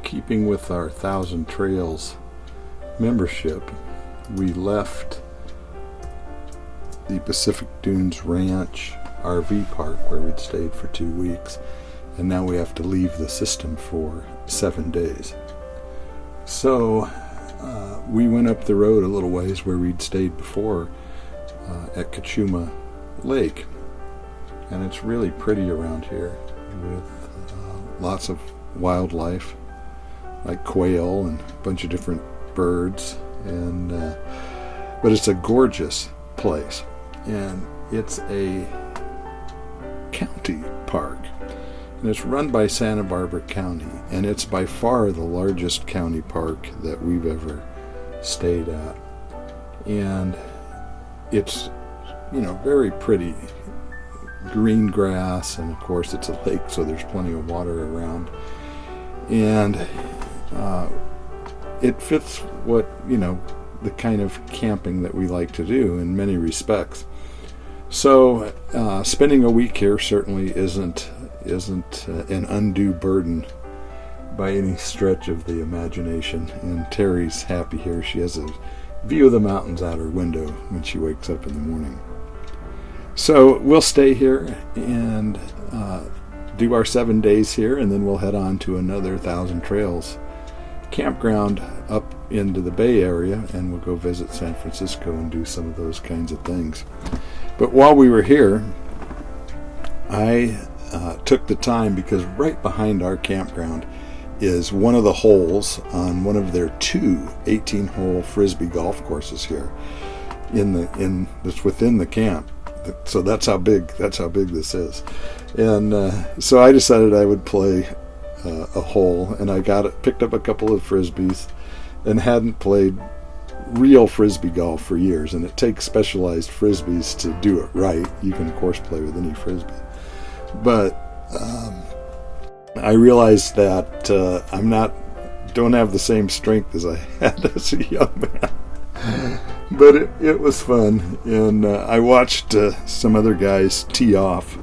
keeping with our 1,000 Trails membership, we left the Pacific Dunes Ranch RV park where we'd stayed for 2 weeks, and now we have to leave the system for 7 days. So we went up the road a little ways where we'd stayed before at Cachuma Lake, and it's really pretty around here with lots of wildlife like quail and a bunch of different birds, and but it's a gorgeous place, and it's a county park, and it's run by Santa Barbara County, and it's by far the largest county park that we've ever stayed at, and it's, you know, very pretty green grass, and of course it's a lake, so there's plenty of water around, and it fits what, you know, the kind of camping that we like to do in many respects. So spending a week here certainly isn't an undue burden by any stretch of the imagination, and Terry's happy here. She has a view of the mountains out her window when she wakes up in the morning. So we'll stay here and do our 7 days here, and then we'll head on to another 1,000 Trails campground up into the Bay Area, and we'll go visit San Francisco and do some of those kinds of things. But while we were here, I took the time, because right behind our campground is one of the holes on one of their 2 18-hole frisbee golf courses here that's within the camp. So that's how big this is. And so I decided I would play a hole, and I picked up a couple of frisbees, and hadn't played real frisbee golf for years, and it takes specialized frisbees to do it right. You can of course play with any frisbee, but I realized that don't have the same strength as I had as a young man. But it was fun, and I watched some other guys tee off,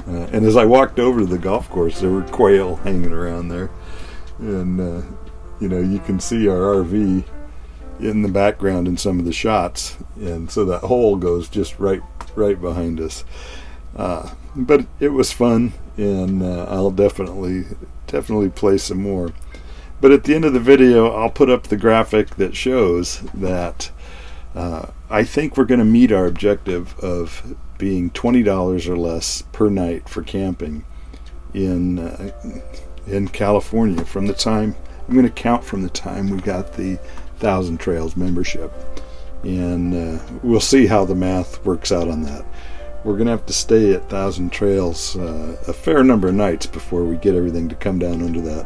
and as I walked over to the golf course, there were quail hanging around there, and you know, you can see our RV in the background in some of the shots, and so that hole goes just right behind us. But it was fun, and I'll definitely play some more. But at the end of the video, I'll put up the graphic that shows that I think we're going to meet our objective of being $20 or less per night for camping in California. From the time, I'm going to count from the time we got the 1,000 Trails membership, and we'll see how the math works out on that. We're going to have to stay at 1,000 Trails a fair number of nights before we get everything to come down under that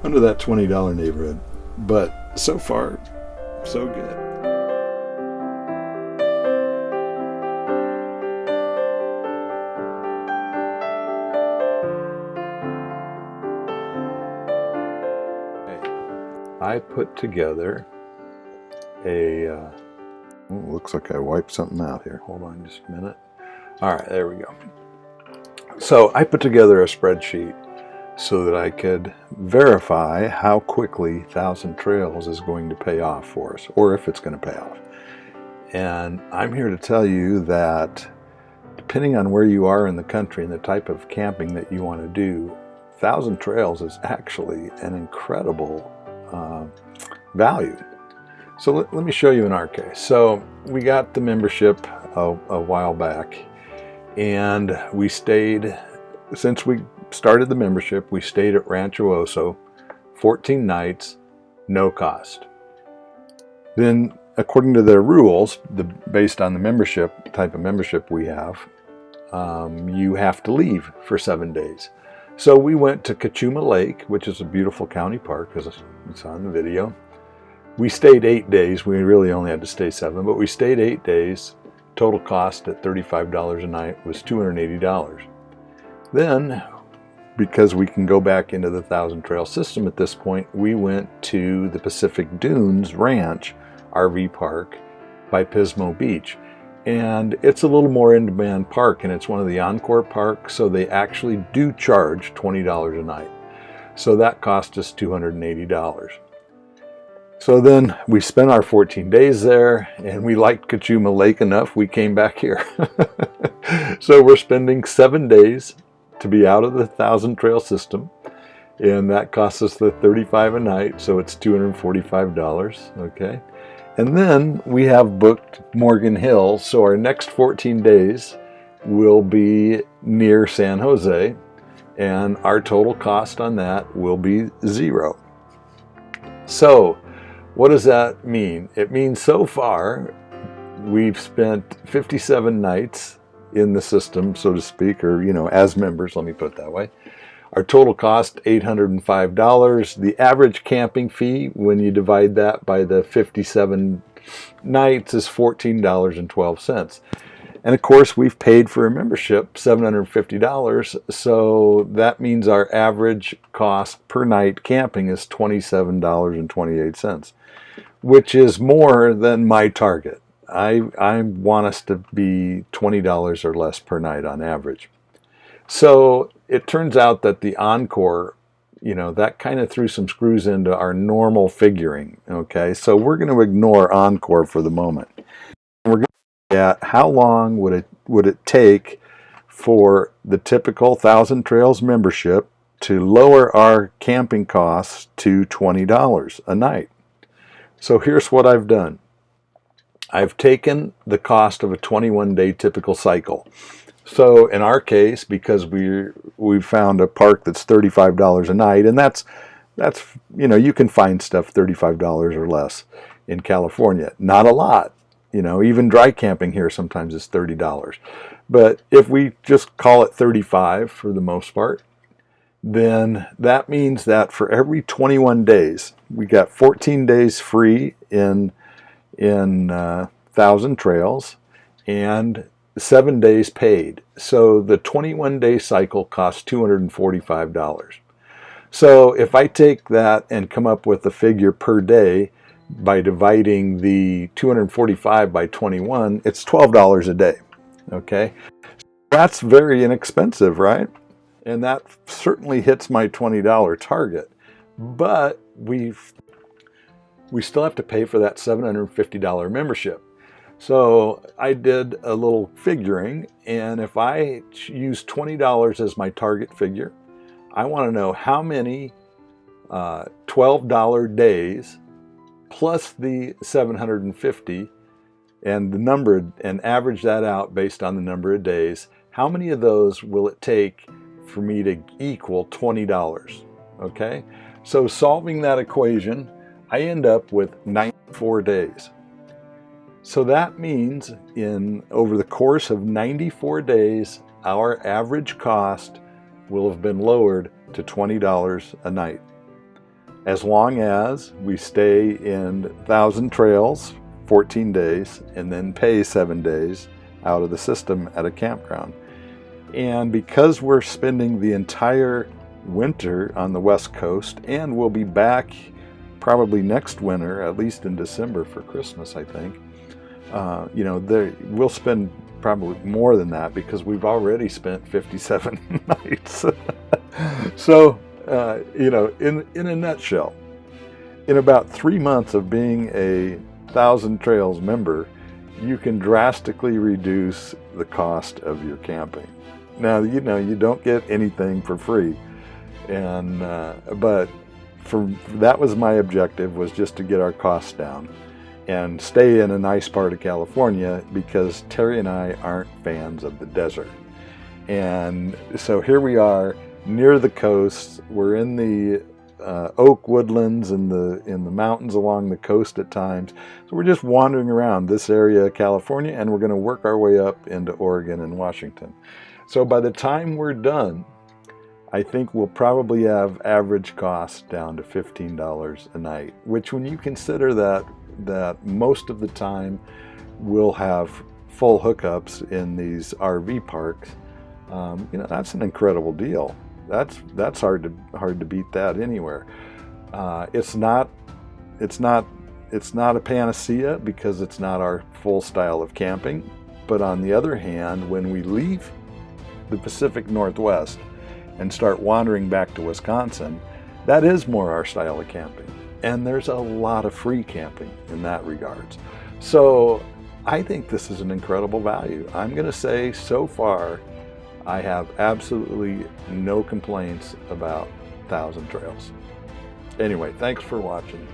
$20 neighborhood. But so far, so good. I put together looks like I wiped something out here. Hold on just a minute. All right, there we go. So I put together a spreadsheet so that I could verify how quickly 1,000 Trails is going to pay off for us, or if it's going to pay off. And I'm here to tell you that depending on where you are in the country and the type of camping that you want to do, 1,000 Trails is actually an incredible value. So let me show you in our case. So we got the membership a while back, and we stayed, since we started the membership, we stayed at Rancho Oso 14 nights, no cost. Then according to their rules, based on the membership, type of membership we have, you have to leave for 7 days. So we went to Cachuma Lake, which is a beautiful county park, as you saw in the video. We stayed 8 days. We really only had to stay 7, but we stayed 8 days. Total cost at $35 a night was $280. Then, because we can go back into the 1,000 Trail system at this point, we went to the Pacific Dunes Ranch RV park by Pismo Beach. And it's a little more in-demand park, and it's one of the Encore parks, so they actually do charge $20 a night. So that cost us $280. So then we spent our 14 days there, and we liked Cachuma Lake enough, we came back here. So we're spending 7 days to be out of the 1,000 trail system, and that costs us the $35 a night, so it's $245, okay? And then we have booked Morgan Hill, so our next 14 days will be near San Jose, and our total cost on that will be $0. So what does that mean? It means so far we've spent 57 nights in the system, so to speak, or, as members, let me put it that way. Our total cost, $805. The average camping fee, when you divide that by the 57 nights, is $14.12. And of course, we've paid for a membership, $750. So that means our average cost per night camping is $27.28, which is more than my target. I want us to be $20 or less per night on average. So it turns out that the Encore, that kind of threw some screws into our normal figuring, okay? So we're going to ignore Encore for the moment. We're going to look at how long would it take for the typical 1,000 Trails membership to lower our camping costs to $20 a night. So here's what I've done. I've taken the cost of a 21-day typical cycle. So in our case, because we found a park that's $35 a night, and that's you can find stuff $35 or less in California. Not a lot. Even dry camping here sometimes is $30. But if we just call it $35 for the most part, then that means that for every 21 days, we got 14 days free in 1,000 Trails, and 7 days paid. So the 21-day cycle costs $245. So if I take that and come up with a figure per day by dividing the 245 by 21, it's $12 a day. Okay? That's very inexpensive, right? And that certainly hits my $20 target. But we still have to pay for that $750 membership. So I did a little figuring, and if I use $20 as my target figure, I want to know how many $12 days plus the $750 and the number, and average that out based on the number of days. How many of those will it take for me to equal $20? Okay, so solving that equation, I end up with 94 days. So that means over the course of 94 days, our average cost will have been lowered to $20 a night. As long as we stay in 1,000 Trails 14 days and then pay 7 days out of the system at a campground. And because we're spending the entire winter on the West Coast, and we'll be back probably next winter, at least in December for Christmas, I think, we'll spend probably more than that because we've already spent 57 nights. So, in a nutshell, in about 3 months of being a 1,000 Trails member, you can drastically reduce the cost of your camping. Now, you don't get anything for free, but that was my objective, was just to get our costs down and stay in a nice part of California, because Terry and I aren't fans of the desert. And so here we are near the coast. We're in the oak woodlands and in the mountains along the coast at times. So we're just wandering around this area of California, and we're going to work our way up into Oregon and Washington. So by the time we're done, I think we'll probably have average costs down to $15 a night, which, when you consider that most of the time we'll have full hookups in these RV parks, that's an incredible deal. That's hard to beat that anywhere. It's not a panacea, because it's not our full style of camping. But on the other hand, when we leave the Pacific Northwest and start wandering back to Wisconsin, that is more our style of camping. And there's a lot of free camping in that regards. So I think this is an incredible value. I'm going to say so far, I have absolutely no complaints about Thousand Trails. Anyway, thanks for watching.